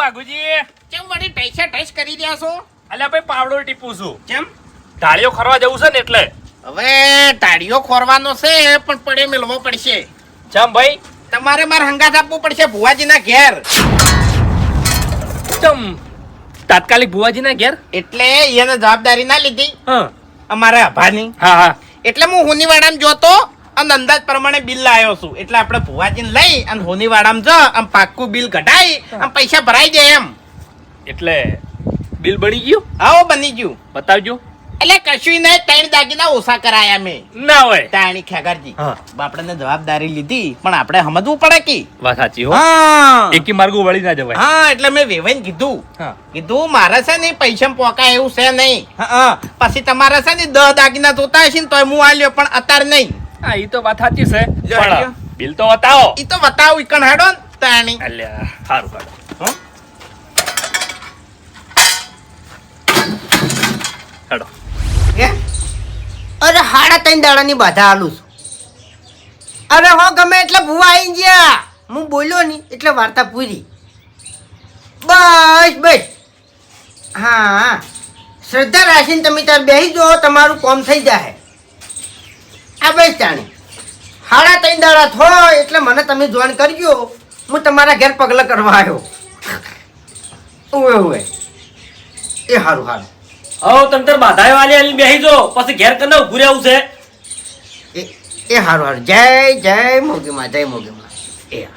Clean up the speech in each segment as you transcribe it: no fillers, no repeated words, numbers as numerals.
વાઘુજી કેમ વળી ટૈસે ટૈસ કરી રહ્યા છો? અલ્યા ભાઈ પાવડો ટીપું છું. કેમ? ઢાળીઓ ખરવા જવું છે ને એટલે. હવે ટાળીઓ ખોરવાનો છે પણ પડે મેળવો પડશે. ચમ ભાઈ? તમારે માર હંગાત આપવું પડશે ભુવાજીના ઘેર. ચમ તાત્કાલિક ભુવાજીના ઘેર? એટલે એને જવાબદારી ના લીધી હા અમારે અભાની. હા એટલે હું હોનીવાડામાં જોતો અને અંદાજ પ્રમાણે બિલ લાવ્યો છું. એટલે આપણે ભુવાજીને લઈ અને હોનીવાડામાં જ આમ પાક્કું બિલ કઢાઈ આમ પૈસા ભરાઈ જાય એમ. એટલે બિલ બની ગયું? આવો બની ગયું. બતાવજો. એટલે કશું નહીં, 3 દાગીના ઓછા કરાયા મેં. ના હોય તાણી ખેગરજી હા. આપણે જવાબદારી લીધી પણ આપણે સમજવું પડે કે વાત સાચી હો. હા એકી માર્ગો વળી ના જવાય. હા એટલે મેં વેવાઈને કીધું હા. કીધું મારે છે ને પૈસા પોકાય એવું છે નહીં. હા પછી તમારે છે ને 10 દાગીના જોતા હશે ને તો હું આલ્યો પણ અત્યારે નહીં. હા ઈ તો વાત સાચી છે જો પણ આલ્યો. બિલ તો બતાવો. ઈ તો બતાવું ઈકણ હેડો ને તાણી. અલ્યા સારું કાઢો. હં? હેડો. હે? અરે 3.5 દાડાની બાધા આલું છું. અરે હો ગમે એટલે ભૂવા આવી ગયા. હું બોલ્યો નહીં એટલે વાર્તા પૂરી. બસ બસ. હા શ્રદ્ધા રાખીને તમે ત્યાં બેસી જાઓ, તમારું કામ થઈ જાય. આ બસ તાણી 3.5 દાડા થયો એટલે મને તમે જોઈન કરજો. હું તમારા ઘેર પગલાં કરવા આવ્યો. ઓવે ઓવે એ સારું સારું. હવે તમે તાર બાધાએ વાલી આલી બેસી જો પછી ઘેર કને ઉભું રહેવું છે. એ હારું હારું. જય જય મોગીમાં, જય મોગીમાં. એ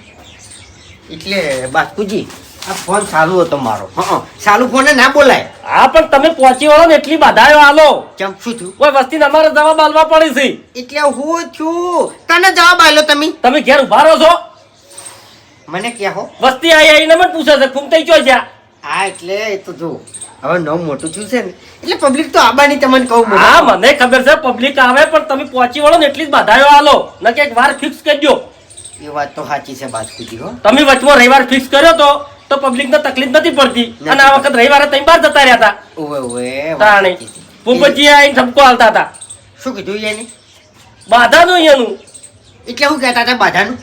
એટલે બાસ્કુજી આ ફોન ચાલુ હતો મારો. હા ચાલુ ફોને ના બોલાય. હા પણ તમે પહોંચી વળો ને એટલી બાધાએ આલો. ચમ શું થયું? કોઈ વસ્તીને અમારે જવાબ આલવા પડે છે. એટલે હું છું તને જવાબ આલ્યો તમે તમે ઘેર ઉભા રહો છો. મને કહો. વસ્તી આવીને મને પૂછે છે ફૂમતાઈ ચો જ્યાં. હા એટલે એ તો જો હવે નવ મોટું થયું છે ને એટલે પબ્લિક તો આબાની તમને કહું બોલો. હા મને ખબર છે પબ્લિક આવે પણ તમે પહોંચી વળો ને એટલી જ બાધાઓ આલો ન કે એક વાર ફિક્સ કરજો. એ વાત તો સાચી છે બાસ્કુજી હો. તમે વચમાં રવિવાર ફિક્સ કર્યો તો પબ્લિક ને તકલીફ નથી પડતી. અને આ વખત રવિવારે તમે બહાર જતા રહ્યા હતા. ઓવે ઓવે તાણે ભૂપતજી આવીને ઠપકો હાલતા હતા. શું કીધું એને? બાધાનું અહીંયાનું. એટલે હું કહેતા હતા બાધાનું?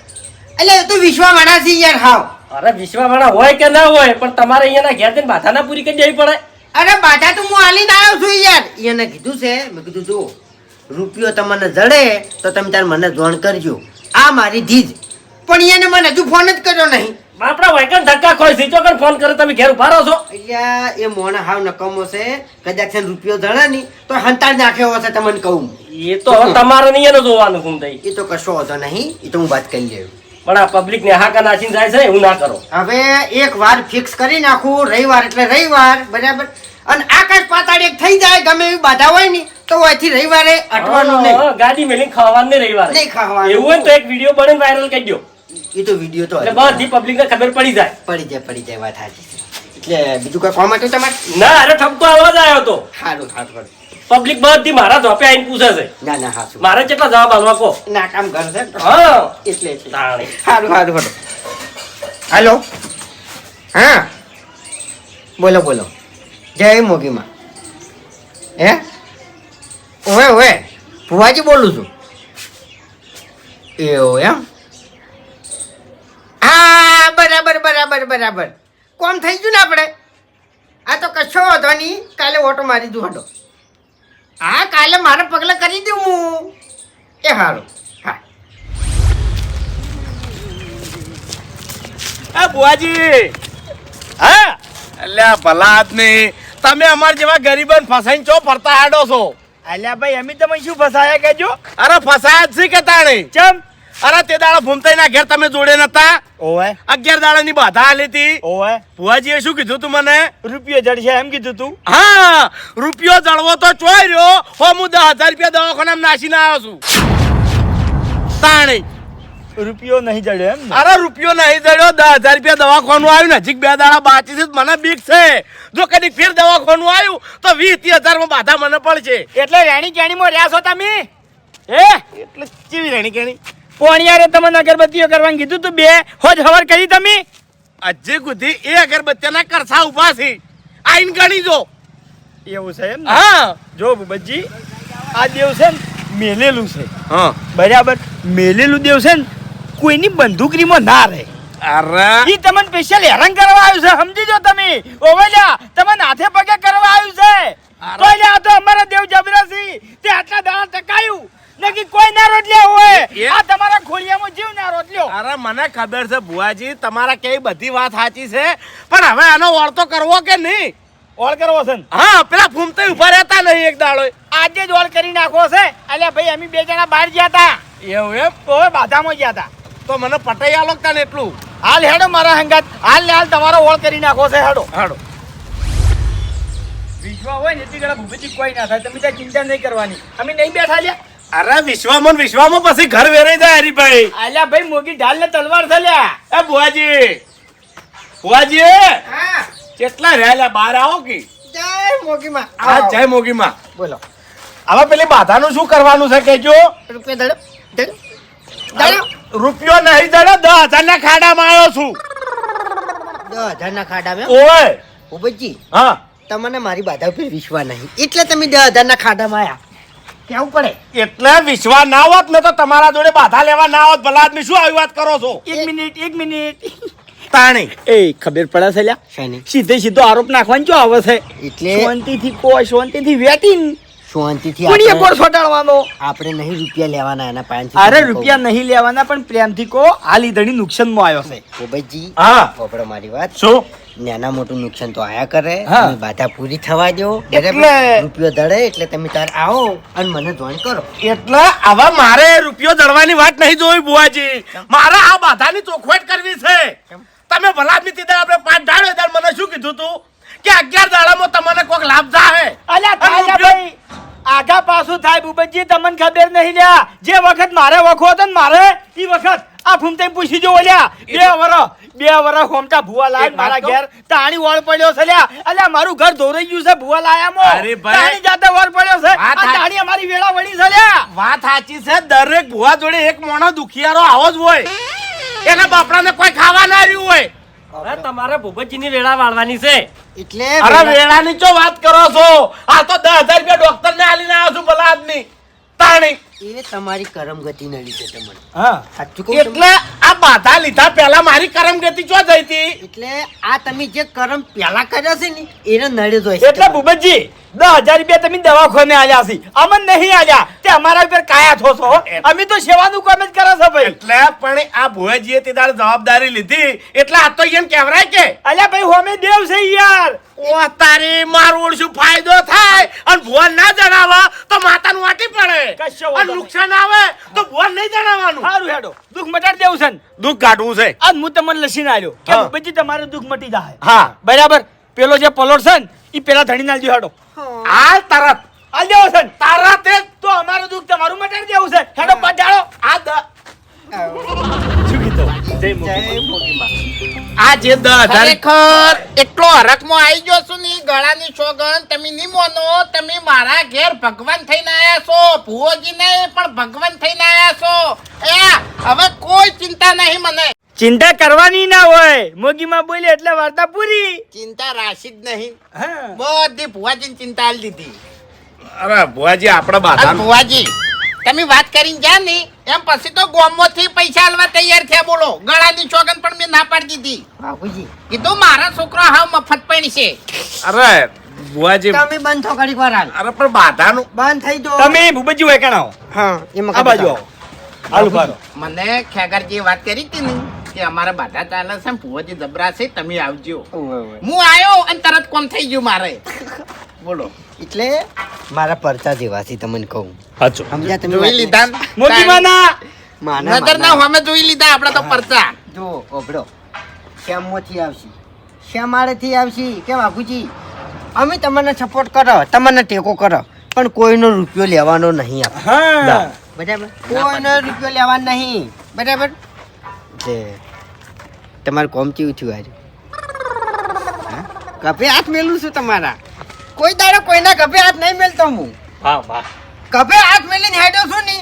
એટલે એ તો વિશ્વવાળા છે યાર. હાવ અરે વિશ્વાવાળા હોય કે ના હોય પણ તમારે અહીંયાના ઘેર જઈને બાધા ના પૂરી કરી દેવી પડે. અરે બાધા તો હું આલીને આવ્યો છું યાર. એને કીધું છે, મેં કીધું જો રૂપિયો તમને જડે તો તમે તાર મને જોણ કરજો. આ મારી ધીજ. પણ એને મને હજુ ફોન જ કર્યો નહીં. આપડા વાયકન ધક્કા ખોઈ છે ચોકન ફોન કરે તમે ઘેર ઉભા રહો છો. અહીંયા એ મોણ હાવ નકમો છે. કદાચ છે રૂપિયો જડે નહીં તો હંતાડ નાખ્યો હશે તમને કહું. એ તો હવે તમારે નહીં એનું જોવાનું ફૂમ થઈ. એ તો કશો વાંધો નહીં, એ તો હું વાત કરી લેવું. પણ આ પબ્લિક ને હાકા નાખીને જાય છે એવું ના કરો. હવે એક વાર ફિક્સ કરી નાખું, રવિવાર એટલે રવિવાર બરાબર. અને આકાશ પાતાળ એક થઈ જાય ગમે એવી બાધા હોય ને તો અહીંથી રવિવારે અટવાનું નહીં. હા, ગાડી મેલીને ખાવાનું નહીં રવિવારે. નહીં ખાવાનું. એવું હોય તો એક વિડીયો બનાવીને વાયરલ કરી દો. એ તો વિડીયો તો એટલે બધી પબ્લિક ને ખબર પડી જાય. પડી જાય વાત સાચી છે. એટલે બીજું કોઈ કામ હતું તમારે? ના અરે ઠપકો આવાજ આવ્યો તો. સારું સારું. પબ્લિક બધી મારા ધોપે આવીને પૂછે છે ના ના હાચું. મારે કેટલા જવાબ આલવા કહો. ના કામ કરશે હા એટલે તાણે. સારું સારું. હાલો હા બોલો બોલો. જય મોગીમાં. હે ઓવે ઓવે ભુવાજી બોલું છું. એવું એમ? હા બરાબર. કોમ થઈ ગયું ને આપણે. આ તો કશો વાંધો નહીં, કાલે ઓટો મારી દઉં હટો. હા કાલે મારે પગલાં કરી દઉં હું. એ સારું. હા આ બુઆજી હા અલ્યા ભલા આદમી તમે અમાર જેવા ગરીબન ફસાઈને ચો ફરતા હાડો છો. અલ્યા ભાઈ અમે તમે શું ફસાયા કેજો. અરે ફસાયા જ છે કે તાણે. ચમ અરે તે દાડા ભૂમતાઈના ઘેર તમે જોડે નતા? ઓય 11 દાડાની બાધા આલી હતી. ઓય બુઆજીએ શું કીધું તું મને? રૂપિયો જડશે એમ કીધું તું. હા રૂપિયો જળવો તો ચોય રહ્યો હો. હું 10,000 રૂપિયા દવાખાનામાં નાસીને આવ્યો છું તાણે. રૂપિયો નહીં જડ્યો એમ. અરે રૂપિયો નહીં જડ્યો, 10,000 રૂપિયા દવાખાનું આવ્યું ને. હજી 2 દાડા બાકી છે. મને બીક છે જો કદી ફેર દવાખાનું આવ્યું તો 20-30,000 માં બાધા મને પડશે. એટલે રેણી કેણીમાં રહ્યા છો તમે? એટલે કેવી રેણી કેણી? પોણિયારે તમને અગરબત્તીઓ કરવાનું કીધું તું 2 હોજ હવાર કરી તમે. હજી સુધી એ અગરબત્તીના કરસા ઉભા છે. આઈન ગણી જો. એવું છે એમ? હા જો બુબજી આ દેવ છે ને મેલેલું છે હા બરાબર. મેલેલું દેવ છે ને કોઈની બંદૂકરીમાં ના રહે. અરે ઈ તમને સ્પેશિયલ હેરાન કરવા આવ્યું છે, સમજી જો તમે. ઓવેલ્યા તમને હાથે પગે કરવા આવ્યું છે. તો લ્યા આ તો અમારા દેવ જબરાસી તે આટલા દાડા ટકાયું નકી કોઈ ના રોટલ્યા હોય. આ તમારા ખોળિયામાં જીવ ના રોટલ્યો. અરે મને ખબર છે ભુવાજી, તમારા કેવી બધી વાત સાચી છે, પણ હવે આનો ઓળતો કરવો કે નહીં? ઓળ કરવો છે ને? હા, પેલા ફૂમતે ઉભા રહેતા નહીં એક દાડો. આજે જ ઓળ કરી નાખવો છે. અલ્યા ભાઈ અમે બે જણા બહાર ગયા હતા. એવું એમ? તો બાધામાં ગયા હતા. તો મને પટાઈ આલો ને એટલું. હાલ હેડો મારા હંગાત. હાલ તમારો ઓળ કરી નાખવો છે. હેડો હાડો. વિશ્વા હોય ને એટલી ઘણા ભૂપેજી કોઈ ના થાય. તમે ત્યાં ચિંતા નહીં કરવાની. અમે નહીં બેઠા લ્યા. અરે વિશ્વમાં પછી ઘર વેરાઈ જાય હરીભાઈ. અલ્યા ભાઈ મોગી ઢાલ ને તલવાર છે લ્યા. એ ભુવાજી હા કેટલા રહ્યા? બહાર આવો કે. જય મોગીમાં. હા, જય મોગીમાં. બોલો. હવે પેલી બાધાનું શું કરવાનું છે કેજો? રૂપિયા દડો દડો દડો. રૂપિયો નહીં દડો, 10,000 ના ખાડામાં આવ્યો છું. 10,000 ના ખાડામાં? ઓય ભૂપતજી, હા, તમને મારી બાધા ઉપર વિશ્વાસ નહીં એટલે તમે 10,000 ના ખાડામાં આયા. કેવું પડે? એટલે વિશ્વાસ ના હોત ને તો તમારા જોડે બાધા લેવા ના હોત. ભલા આદમી શું આવી વાત કરો છો? એક મિનિટ તાણી એ ખબર પડે છે લ્યા. શાની? સીધો આરોપ નાખવાનો જો આવે છે. એટલે શાંતિથી કોઈ શાંતિથી વેટીન શાંતિથી કોણીએ આપણે ગોળ છોટાડવાનો. આપણે નહીં રૂપિયા લેવાના એના પાંચ. અરે રૂપિયા નહીં લેવાના, પણ પ્રેમથી કો આ લીધડી નુકસાનમાં આવ્યો છે. ભૂપતજી, હા, પોપડો મારી વાત. શું? નાના મોટું નુકસાન તો આયા કરે. હા. તમે બાધા પૂરી થવા દો. એટલે- બરાબર? રૂપિયો દળે એટલે તમે તાર આવો અને મને જોઈન કરો. એટલે હવે મારે રૂપિયો દળવાની વાત નહીં જોઈ બુઆજી. મારે આ બાધાની ચોખવટ કરવી છે. તમે ભલા આદમી તે દાડે આપણે 5 દાડો ત્યારે મને શું કીધું તું કે 11 દાડામાં તમને કોઈક લાભ જાહે. અલ્યા અને તાજા રૂપિયો- ભાઈ આગા પાછું થાય ભૂપતજી, તમને ખબર નહીં લ્યા. જે વખત મારે વખો હતો ને મારે ઈ વખત આ ફૂમતે પૂછી જો લ્યા. 2 વરસ હોમટા ભૂવા લાય એક વાત મારા કહું? ઘેર તાણી વળ પડ્યો છે લ્યા. અલ્યા મારું ઘર ધોરાઈ ગયું છે ભૂવા લાયામાં. અરે ભાઈ, તાણી જાતે વળ પડ્યો છે. વાત આ આ- તાણી અમારી વેળા વળી છે લ્યા. વાત સાચી છે. દરેક ભુવા જોડે એક મોણો દુખિયારો આવો જ હોય. એના બાપડાને કોઈ ખાવા ના રહ્યું હોય. અરે તમારે ભૂપતજીની વેળા વાળવાની છે. એટલે અરે વેળાની ચો વાત કરો છો? આ તો 10,000 રૂપિયા ડોક્ટર ને આલીને આવ્યો છું ભલા આદમી. તાણી એ તમારી કરમગતિ નડી છે તમને. હા સાચું કહું છું? એટલે આ બાધા લીધા પહેલા મારી કરમગતિ ચો જઈ હતી? એટલે આ તમે જે કરમ પેલા કર્યો છે ને એને નડ્યો જ હોય છે એટલે તમારે. ભૂપતજી 10,000 રૂપિયા તમે દવાખાને આલ્યા છે, અમન નહીં આલ્યા. તે અમારા ઉપર કાયા થો છો. અમે તો સેવાનું કામ જ કરે છે ભાઈ. એટલે પણ આ ભુવાજીએ તે દાડે જવાબદારી લીધી એટલે આ તો એમ કહેવાય કે અલ્યા ભાઈ હોમે દેવ છે યાર. ઓ તારી મારું શું ફાયદો થાય અને ભુવન ના જણાવે તો માતાનું વાટી પડે. કશો વાંધો અને નુકસાન આવે તો ભુવન નહીં જણાવવાનું. સારું હેડો દુઃખ મટાડી દેવું છે ને. દુઃખ કાઢવું છે. આજ હું તમને લસીને આવ્યો કે હા. ભૂપતજી તમારે દુઃખ મટી જાય. હા, બરાબર. પેલો જે પલોટ છે ને ઈ પેલા ધણી નાલજો હેડો. આ તરત આલ દેવો છે ને. તારા તે તો અમારું દુઃખ તમારું મટાડી દેવું છે. હેડો પધારો. આ શું કીધું? જય જય મોગીમાં. આ જે 10,000 ખરેખર એટલો હરખમાં આવી ગયો છું ને ગળાની સોગન તમે નહીં મોનો. તમે મારા ઘેર ભગવાન થઈને આયા છો. ભુવોજી નહીં પણ ભગવાન થઈને આયા છો. એ હવે કોઈ ચિંતા નહીં મને. ચિંતા કરવાની ના હોય. મોગીમાં બોલે એટલે વાર્તા પૂરી. ચિંતા રાશી જ નહીં. હા. બધી ભુવાજીની ચિંતા આલી દીધી. અરે ભુવાજી આપણે અને બાધા ભુવાજી તમે વાત કરીને જા ને એમ પછી તો ગોમોથી પૈસા આલવા તૈયાર થયા. બોલો ગળાની સોગન પણ મેં ના પાડી દીધી. બાપુજી, કીધું મારા છોકરો હાવ મફત પણ છે. અરે ભુવાજી તમે બંધ થો ઘડીક વાર હાલ. અરે પણ બાધાનું બંધ થઈ દો. તમે ભૂપતજી હોય કણ આવો. હા એમાં આ બાજુ આવો. હાલ ઉભા રહો. મને ખેગારજીએ વાત કરી હતી ને કે અમારા બાધા ચાલે છે ને ભુવાજી જબરા છે તમે આવજો. ઓવે, ઓવે. હું આવ્યો અને તરત કોમ થઈ ગયું મારે. બોલો એટલે મારા પરચા જેવા છે તમને કહું. સાચું. સમજ્યા તમે જોઈ વાત? લીધા ને? મોગીમાના માના નજર ના માના. અમે જોઈ લીધા આપડે તો પરચા. જો ઓભળો, શ્યામમાંથી આવશે, શ્યામાળેથી આવશે. કે બાપુજી અમે તમને સપોર્ટ કરો, તમને ટેકો કરો, પણ કોઈનો રૂપિયો લેવાનો નહીં આપણે. હા. બરાબર? કોઈનો રૂપિયો લેવાનો નહીં. બરાબર? તે તમારું કોમ કેવું થયું આજે? હા? કભે હાથ મેલું છું તમારા. કોઈ દાડો કોઈના કભે હાથ નહીં મેલતો હું. વાહ વાહ. કભે હાથ મેલીને હેડ્યો છું ને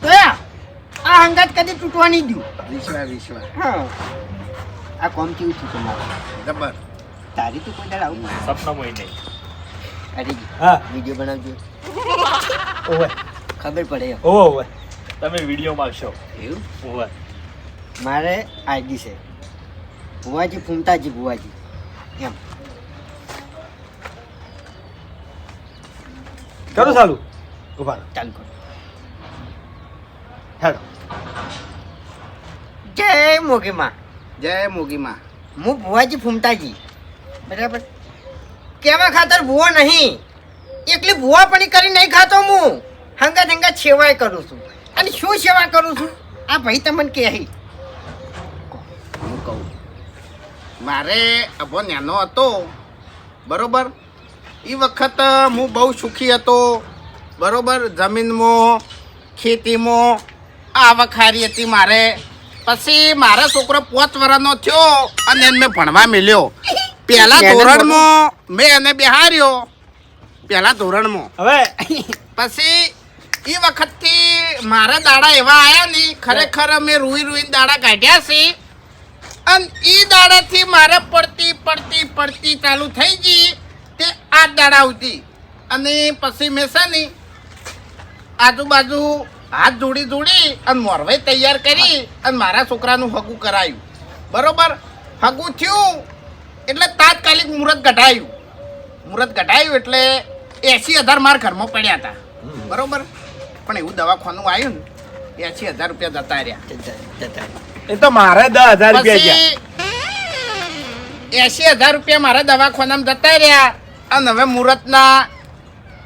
તો આ હંગાત કદી તૂટવા નહીં દઉં. વિશ્વા હા. આ કોમ કેવું થયું તમારું? જબર. તારી તો કોઈ દાડો આવું નહીં. સપનામાં નહીં. અરે હા. વિડીયો બનાવજો, ઓવે. ખબર પડે એમ. ઓવે. તમે વિડીયો માં છો. એવું? ઓવે. મારે આઈડી છે ભુવાજી ફૂમતાજી ભુવાજી એમ કરું ચાલુ ઉભા રહો. ચાલુ કરો હેડો. જય મોગીમાં જય મોગીમાં. હું ભુવાજી ફૂમતાજી બરાબર કેવા ખાતર ભુવો નહીં એકલી ભુવા પણ કરી નહીં ખાતો હું હંગા સેવાય કરું છું અને શું સેવા કરું છું આ ભાઈ તમને કહે હું કહું મારે અભો નાનો હતો બરોબર એ વખત હું બહુ સુખી હતો બરોબર જમીનમાં ખેતીમાં આવક હારી હતી મારે પછી મારા છોકરો 5 વર્ષનો થયો અને એને મેં ભણવા મેલ્યો પહેલા ધોરણમાં મેં એને બેહાર્યો પહેલા ધોરણમાં હવે પછી એ વખતથી મારા દાડા એવા આયા નહીં ખરેખર મેં રૂઈ દાડા કાઢ્યા છે અને એ દાડાથી મારે પડતી ચાલુ થઈ ગઈ તે આ દાડા આવતી અને પછી મેં છે ને આજુબાજુ હાથ જોડી અને મોરવાઈ તૈયાર કરી અને મારા છોકરાનું હગું કરાયું બરોબર હગું થયું એટલે તાત્કાલિક મુહૂર્ત ઘટાયું એટલે 80,000 મારા ઘરમાં પડ્યા હતા બરોબર પણ એવું દવાખાનું આવ્યું ને 80,000 રૂપિયા જતા રહ્યા એ તો મારે 10,000 રૂપિયા ગયા. પછી 80,000 રૂપિયા મારા દવાખાનામાં જતા રહ્યા અને હવે મુહૂર્તના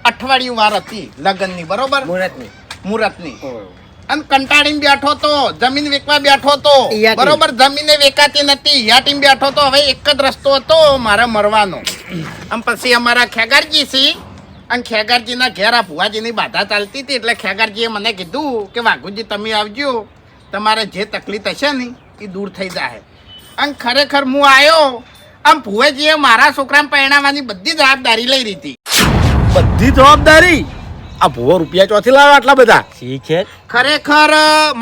અઠવાડિયું વાર હતી લગ્નની બરોબર મુહૂર્તની અને કંટાળીને બેઠો તો જમીન વેચવા બેઠો તો યાટી. બરોબર જમીને વેચાતી નથી યાટીમાં બેઠો તો હવે એક જ રસ્તો હતો મારે મરવાનો અને પછી અમારા ખેગારજી છે અને ખેગારજીના ઘેર આ ભુવાજીની બાધા ચાલતી હતી એટલે ખેગારજીએ મને કીધું કે વાઘુજી તમે આવજો તમારે જે તકલીફ હશે ને એ દૂર થઈ જાય અને ખરેખર હું આવ્યો આમ ભુવાજીએ મારા છોકરાને પરણાવવાની બધી જવાબદારી લઈ રહી હતી બધી જવાબદારી આ ભૂવો રૂપિયા ચોથી લાવે આટલા બધા ઠીક છે ખરેખર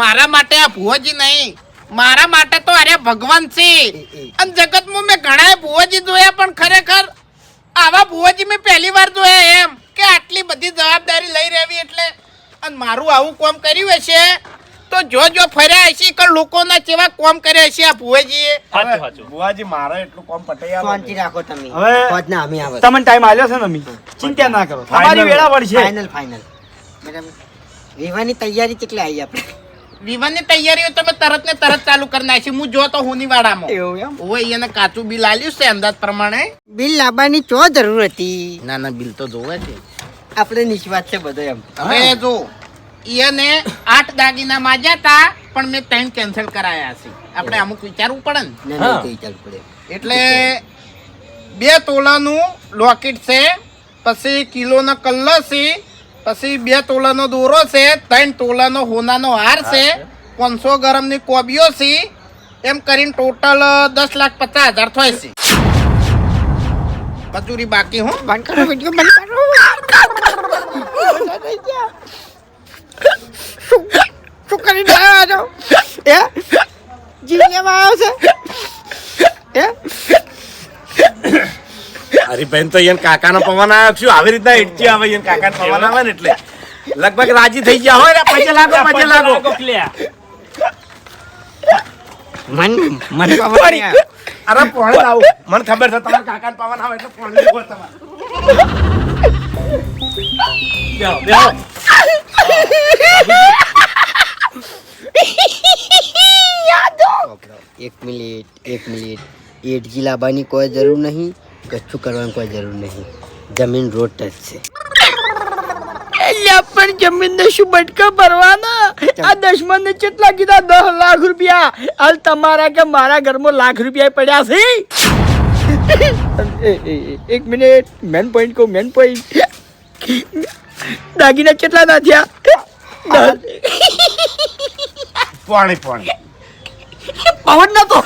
મારા માટે આ ભુવાજી નહીં મારા માટે તો અરે ભગવાન છે અને જગતમાં મેં ઘણા ભુવાજી જોયા પણ ખરેખર આવા ભુવાજી મેં પહેલી વાર જોયા એમ કે આટલી બધી જવાબદારી લઈ રહેવી એટલે અને મારું આવું કામ કર્યું હશે તો જો ફર્યા હશે કે લોકોના કેવા કામ કર્યા હશે આ ભુવાજીએ સાચું સાચું બુવાજી મારે એટલું કોમ પટાઈ આવે શાંતિ રાખો તમે હવે પદના અમે આવે તમને ટાઈમ આલ્યો છે ને અમી ચિંતા ના કરો તમારી વેળા પડશે ફાઇનલ બરાબર વિવાહની તૈયારી કેટલી આવી આપણે વિવાહની તૈયારીઓ તો મેં તરત ને તરત ચાલુ કરી નાખી હું જો તો હુની વાડામાં એવું એમ ઓય એને કાચું બિલ આલ્યું છે અંદાજ પ્રમાણે બિલ લાવવાની ચો જરૂર હતી ના બિલ તો જોવે છે આપણે નિશ્વાસ છે બધો એમ હવે જો એને 8 દાગીના માજ્યા તા પણ મેં 3 કેન્સલ કરાયા છે આપણે અમુક વિચારવું પડે ને ના ના કઈ ચાલ પડે એટલે 2 તોલાનું લોકેટ છે પછી કિલોનો કલ્લો છે પછી 2 તોલાનો દોરો છે 3 તોલાનો હોનાનો હાર છે 500 ગ્રામની કોબીઓ છે એમ કરીને ટોટલ 10,50,000 થાય છે મજૂરી બાકી હું બંધ કરો વિડિયો બંધ કરો શું કરી રહ્યા છો એ જીવનમાં આવ્યો છે હરીભાઈ તો એને કાકાનો પવન આવ્યો શું આવી રીતના ઈટચી આવે એને કાકાનો પવન આવે ને એટલે લગભગ રાજી થઈ ગયા હોય ને પજે લાગો મને ખબર નહીં અરે પોણે આવું મને ખબર છે તમારા કાકાનો પવન આવે એટલે પોણે લેવો તમારે બેહો એક મિનિટ એટજી લાવવાની કોઈ જરૂર નહીં કચ્છું કરવાની કોઈ જરૂર નહીં જમીન રોડ ટચ છે પણ જમીન ને શું બટકા ભરવાના આ દશમન ને કેટલા કીધા 10 લાખ રૂપિયા હાલ તમારા કે મારા ઘરમાં લાખ રૂપિયા પડ્યા છે એક મિનિટ મેન પોઈન્ટ દાગીના કેટલા ના થયા પોણે પવન ના તો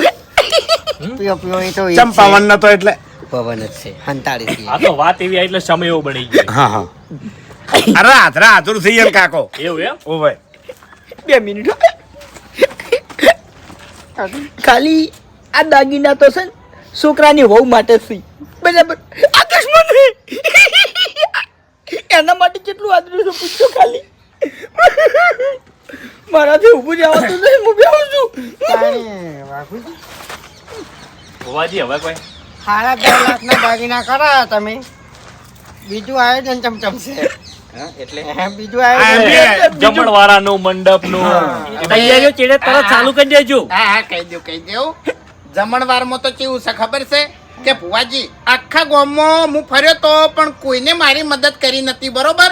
પીઓ એ તો ચમ પવન નતો એટલે પવન જ છે હંતાળી આ તો વાત એવી આવી એટલે સમય એવો બની ગયો હા અરે હાથરું થઈ ગયા કાકો એવું એમ ઓ ભાઈ 2 મિનિટ ખાલી આ દાગીના તો છે ને છોકરાની વહુ માટે છે બરાબર આ દુશ્મન એના માટે કેટલું આદરું છે પૂછો ખાલી મારાથી ઊભું જવાતું નહીં હું બેહું છું ભુવાજી હવે કોઈ 10.5 લાખના દાગીના કરાયા તમે, બીજું આયોજન ચમચમ છે. એટલે બીજું આયોજન જમણવારાનું મંડપનું તૈયારીઓ ચેડે તરત ચાલુ કરી દેજો. હા કહી દઉં જમણવારમાં તો કેવું છે ખબર છે કે ભુવાજી આખા ગામમાં હું ફર્યો તો પણ કોઈને મારી મદદ કરી નથી, બરોબર?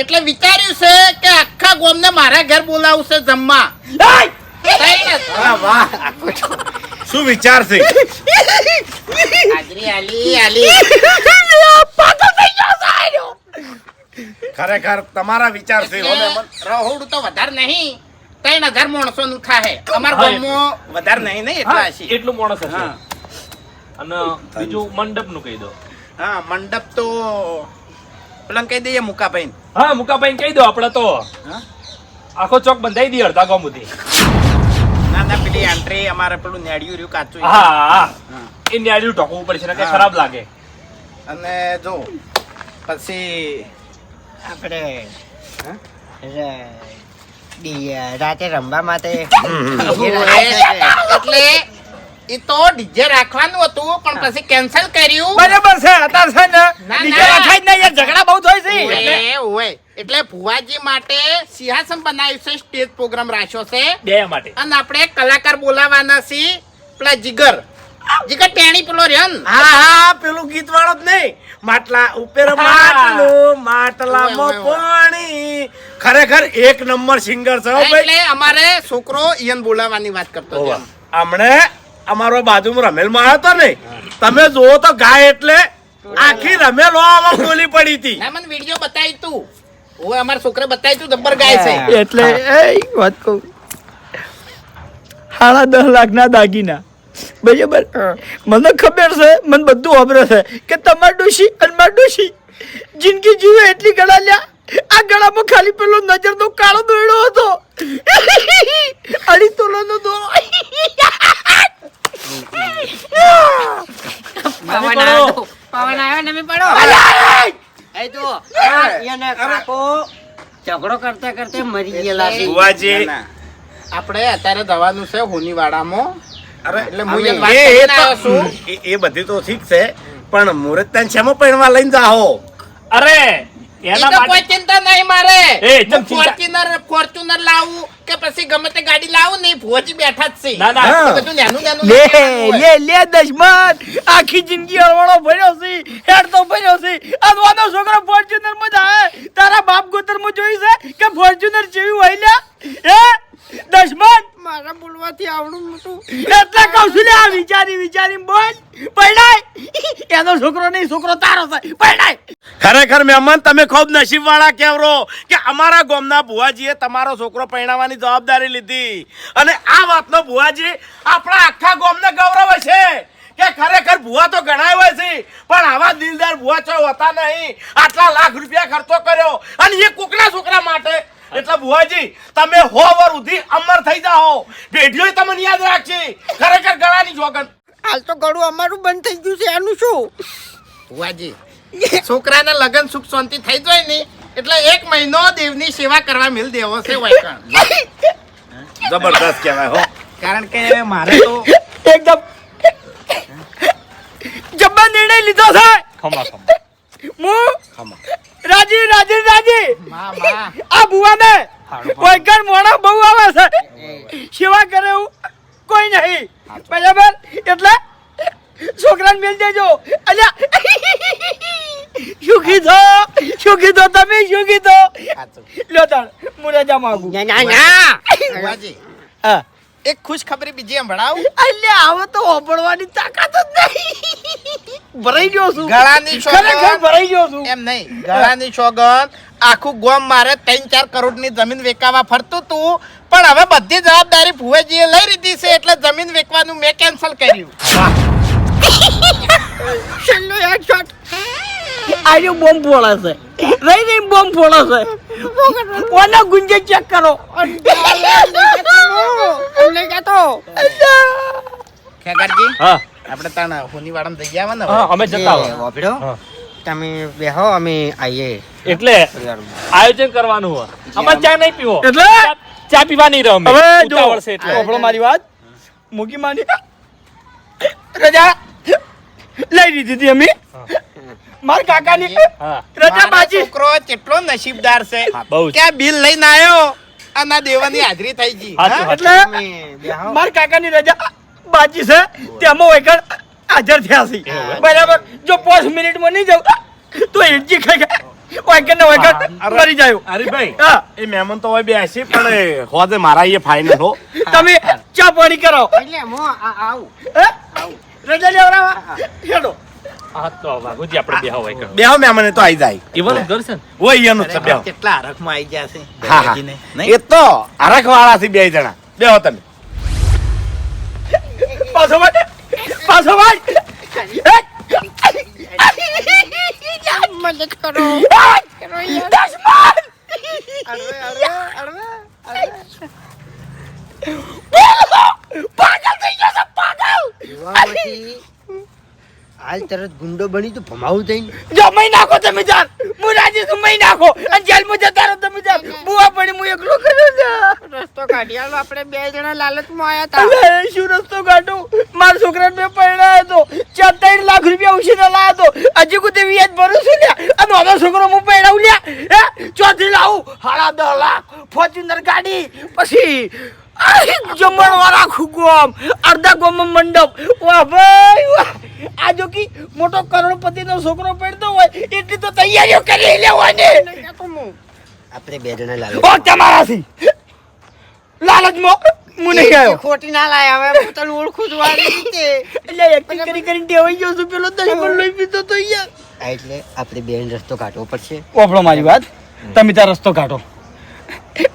એટલે વિચાર્યું છે કે આખા ગામને મારા ઘર બોલાવું છે જમવા. વાહ શું વિચાર છે? હાજરી આલી ખરેખર તમારા વિચાર છે હો મહેમાન. રહોડું તો વધારે નહીં, 3,000 માણસો નું થાય અમારા ગામમાં. વધારે નહીં એટલા હશે. એટલું માણસ હશે. અને બીજું મંડપનું કહી દો. હા મંડપ તો પેલા કહી દઈએ મુકાભાઈ. હા મુકાભાઈ કહી દો. આપણે તો આખો ચોક બંધાઈ દઈએ અડધા ગામ સુધી. ના પેલી એન્ટ્રી અમારે પેલું નેડિયું રહ્યું કાચું. હા એ ન્યાડ્યું ઢોકવું પડશે ને કે ખરાબ લાગે. અને જો પછી આપણે રાતે રમવા માટે એટલે એ તો ડીજે રાખવાનું હતું પણ પછી કેન્સલ કર્યું. બરાબર છે. અત્યારે છે ને ના. બીજા રાખાય જ નહીં યાર, ઝઘડા બહુ થાય છે. ઓય એટલે ભુવાજી માટે સિંહાસન બનાવ્યું છે, સ્ટેજ પ્રોગ્રામ રાખ્યો છે બે માટે. અને આપણે કલાકાર બોલાવાના છીએ. પેલા જીગર ટેણી પેલો રહ્યો ને. હા પેલું ગીત વાળો જ નહીં, માટલા ઉપર માટલું માટલામાં પાણી. ખરેખર એક નંબર સિંગર છે હો ભાઈ. એટલે અમારે છોકરો ઈયન બોલાવાની વાત કરતો હતો. હમણે અમારો બાજુમાં રમેલમાં આવ્યો હતો ને, તમે જોવો તો ગાય એટલે આખી રમેલ આમાં બોલી પડી હતી. ના મને વિડિયો બતાવી તું. ઓય અમારા છોકરે બતાવી તું જબ્બર ગાય છે. એટલે વાત કહું, 10.5 લાખના દાગીના બરાબર. મને ખબર છે, મને બધું ખબર છે કે તમાર ડોશી અને માર ડોશી જિંદગી જીવે એટલી ગળા લ્યા. આ ગળામાં ખાલી પેલો નજરનો કાળો દોરડો હતો, 2.5 તોલાનો દોરો. પવન આવ્યો ને પડો. એ તો એને કાકો ઝઘડો કરતા કરતા મરી ગયેલા છે. બુવાજી, આપણે અત્યારે જવાનું છે હોનીવાડામાં. અરે એટલે અમે હું એક એ- વાત એ કરીને તો- આવ્યો છું. એ બધી તો ઠીક છે, પણ મુહૂર્ત શેમાં પૈણવા લઈને જાઓ? અરે ઈ એના તો કોઈ માટે ચિંતા નહીં મારે. એ, ચમ ચિંતા. ફોર્ચ્યુનર લાવું કે પછી ગમે તે ગાડી લાવું નહીં, ભુવાજી બેઠા જ છે. ના, ના. એ બધું નાનું નાનું લે નાનું હોય. લે દશમન, આખી જિંદગી અળવાળો ભર્યો છે, હેડ તો ભર્યો છે. આ વાનો છોકરો ફોર્ચ્યુનર માં જાય. તારા બાપ ગોતર માં જોઈ છે કે ફોર્ચ્યુનર જેવી હોય લ્યા? હે દશમન, મારા બોલવાથી આવડું મોટું એટલે કહું છું લે, આ વિચારી બોલ. પૈડાય એનો છોકરો નહીં, છોકરો તારો છે. પૈડાય. ખરેખર મહેમાન તમે ખૂબ નસીબ વાળા કહેવરો કે અમારા ગામના ભુવાજીએ તમારો છોકરો પરણાવવાની જવાબદારી લીધી. અને આ વાતનો ભુવાજી આપણા આખા ગામને ગૌરવ છે કે ખરેખર ભુવા તો ઘણા હોય છે, પણ આવા દિલદાર ભુવા ચો હોતા નહીં. આટલા લાખ રૂપિયા ખર્ચો કર્યો અને એ કોકના છોકરા માટે. એટલે ભુવાજી તમે હો વર સુધી અમર થઈ જાઓ, પેઢીઓ તમને યાદ રાખશે. ખરેખર ગળાની જોગન. હાલ તો ગળું અમારું બંધ થઈ ગયું છે, એનું શું? ભુવાજી છોકરાના લગન સુખ શાંતિ થઈ જાય ને એટલે 1 મહિનો દેવની સેવા કરવા મિલ દેવો છે વાયકણ. જબરદસ્ત કહેવાય હો. કારણ કે મારે તો એકદમ જબ્બર નિર્ણય લીધો છે. ખમા હું રાજી માં આ બુવાને વૈકણ મોણા બહુ આવે છે, સેવા કરે એવું કોઈ નહીં. બરાબર? એટલે છોકરાને મેલ દેજો. અલ્યા શું કીધો તમે? શું કીધો? લ્યો તાણ હું રજા માંગુ. ભુવાજી હા. એક ખુશ ખબરી બીજી સંભળાવું. અલ્યા હવે તો ઓપડવાની તાકાત જ નહીં. ભરાઈ ગયો છું. ગળાની ખરેખર સોગંદ. ભરાઈ ગયો છું. એમ નહીં, ગળાની સોગંદ આખું ગામ મારે 3-4 કરોડની જમીન વેચવા ફરતું તું, પણ હવે બધી જવાબદારી ભુવાજીએ લઈ લીધી છે એટલે જમીન વેચવાનું મેં કેન્સલ કર્યું. છેલ્લો એક શોટ. આજો બોમ્બ ફોડા છે. નહીં બોમ્બ ફોડા છે. કોનો ગુંજે ચેક કરો. અમને કહેતો ખેગારજી હા આપણે તાણ હોનીવાડામાં જઈ આવ્યા ને હવે? હા અમે જતા હોય. વાપડ્યો હા. તમે બેહો, અમે આવીએ. એટલે આયોજન કરવાનું હોય. અમારે ચા નહીં પીવો. એટલે ચા પીવા નહીં રહો અમે. હવે જો ઉતાવળ છે એટલે. આપણો મારી વાત મૂકી માંડી. રજા લઈ લીધી હતી અમે મારા કાકાની રજા મારો બાજી છોકરો કેટલો નસીબદાર છે બહુ જ. કે આ બિલ લઈને આવ્યો અને આ દેવાની હાજરી થઈ ગઈ હાચું, હા? એટલે મારા કાકાની રજા બાજી છે તેમાં વૈકણ હાજર થયા છે બરાબર જો 5 મિનિટમાં નહીં જાઉં તો હિટજી ખાઈ વૈકણ ને વૈકણ મરી જાય હરીભાઈ હા એ મહેમાન તો હવે બેસી પણ હોદે મારા એ ફાઇનલ હો તમે ચા પાણી કરાવો એટલે હું આવું હે? રજા લેવડાવવા હેડો હા તો વાઘુજી આપણે બેહો હોય કે બેહો મહેમાન એ તો આવી જાય ઈવન ઘર છે ને ઓય એનું છે બેહો કેટલા હરખમાં આવી ગયા છે હા હા બેનજીને. એ તો હરખ વાળા છે 2 જણા બેહો તમે પાછો ભાઈ પાછો ભાઈ મદદ કરો દશમન પાગલ થઈ ગયો છે પાગલ યુવામાંથી હાલ તરત ગુંડો બની તો ભમાવું થઈ જો મહી નાખો તમે જાન હું રાજી છું મહી નાખો અને જેલમાં જતા રહો તમે જાન બુઆ પડી હું એકલો કર્યો છે રસ્તો કાઢી આલો આપણે 2 જણા લાલચમાં આયા હતા અલે શું રસ્તો કાઢું મારા છોકરાને મેં પરણાયો તો 3 લાખ રૂપિયા ઉછીને લાવ્યો તો હજી કોઈ વ્યાજ ભરું છું લ્યા અને મારો છોકરો હું પરણાવું લ્યા હે ચોથી લાવું 10.5 લાખ ફોર્ચ્યુનર ગાડી પછી જમણવાર આખું ગોમ અડધા ગોમમાં મંડપ વાહ ભાઈ વાહ આ જો કી મોટો કરોડપતિનો છોકરો પડતો હોય એટલી તો તૈયારીઓ કરી લેવાની આપણે 2 જણા લાલચ ઓ તમારાથી લાલચમાં હું નહીં આવ્યો ખોટી ના લાય હવે હું તને ઓળખું છું આ રીતે એટલે એક્ટિંગ કરી કરીને ટેવાઈ ગયો છું પેલો તને પણ લઈ પીતો તો યાર એટલે આપણે બેન રસ્તો કાઢવો પડશે ઓફળો મારી વાત તમે તાર રસ્તો કાઢો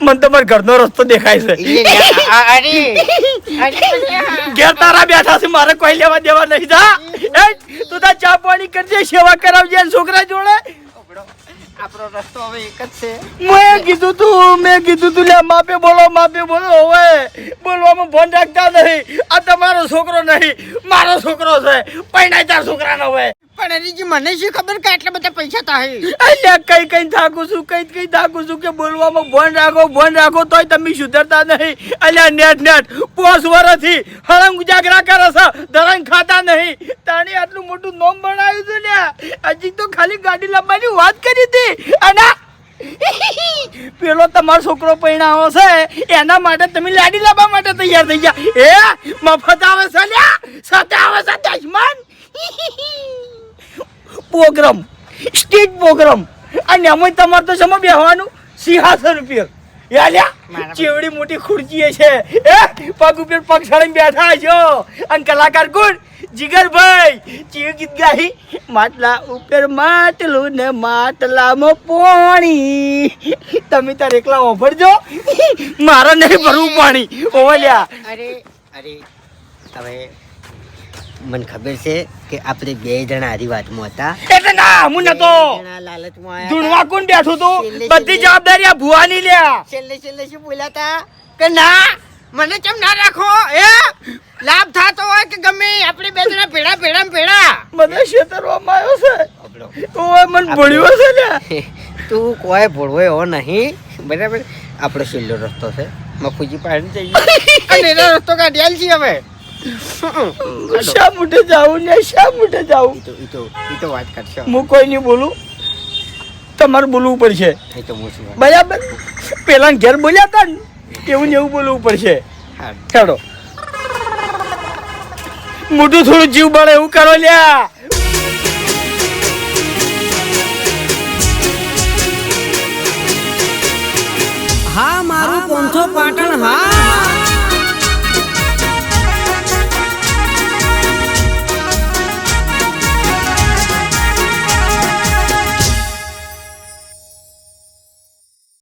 મને તમારા ઘરનો રસ્તો દેખાય છે ઘેર તારા બેઠા છે મારે કોઈ લેવા દેવા નહીં જા એ તું તાર ચા પાણી કરજે સેવા કરાવજે અને છોકરા જોડે આપણો રસ્તો હવે એક જ છે મેં કીધું તું લે માપે બોલો હવે બોલવામાં ફોન રાખતા નહીં આ તમારો છોકરો નહીં મારો છોકરો છે પૈણા ચાર છોકરાનો હોય પણ એની મને શું ખબર કે આટલા બધા પૈસા થાય અલ્યા કઈ થાકું છું કે બોલવામાં ફોન રાખો તોય તમે સુધરતા નહીં અલ્યા નેટ 5 વર્ષથી હળંગ ઉજાગરા કરે છે ધરંગ ખાતા નહીં તાણી આટલું મોટું નોમ બનાવ્યું છે લ્યા હજી તો ખાલી ગાડી લાવવાની વાત કરી હતી અને પેલો તમારો છોકરો પૈણાવો છે એના માટે તમે લાડી લાવવા માટે તૈયાર થઈ ગયા એ મફત આવે છે લ્યા સાથે આવે છે દશમન પ્રોગ્રામ સ્ટેજ પ્રોગ્રામ અને અમે તમારે તો સમય બેહવાનું સિંહાસન ઉપર યાલ્યા ચેવડી મોટી ખુરચી છે એ પગ ઉપર પગ છાડીને બેઠા છો અને કલાકાર કોણ જીગરભાઈ ચીવ ગીત ગાઈ માટલા ઉપર માટલું ને માટલામાં પાણી તમે તાર એકલા ઓફરજો મારે નહીં ભરવું પાણી ઓવલ્યા અરે હવે મને ખબર છે કે આપણે 2 જણા આરી વાતમાં હતા એટલે ના હું નતો જણા લાલચમાં આયા ધૂણવા કોણ બેઠું તું છેલ્લે બધી જવાબદારી આ ભુવાની લ્યા છેલ્લે શું બોલ્યા હતા કે ના મને કેમ ના રાખો એ લાભ થતો હોય કે ગમે આપણે 2 જણા ભેડા મને છેતરવામાં આવ્યો છે ઓય મન ભોળ્યો છે લ્યા તું કોઈ ભોળવો એવો નહીં બરાબર આપણો છેલ્લો રસ્તો છે મફુજી પાસે જઈએ અને એનો રસ્તો કાઢ્યાલ છીએ હવે શા મોટે જાઉં ઈ તો વાત કરશો હું કોઈ નહીં બોલું તમારે બોલવું પડશે એ તો હું છું બરાબર પેલા ઘેર બોલ્યા હતા ને એવું ને એવું બોલવું પડશે હા ચાલો મોટું થોડું જીવ બળે એવું કરો લ્યા હા મારું પોંથો પાટણ હા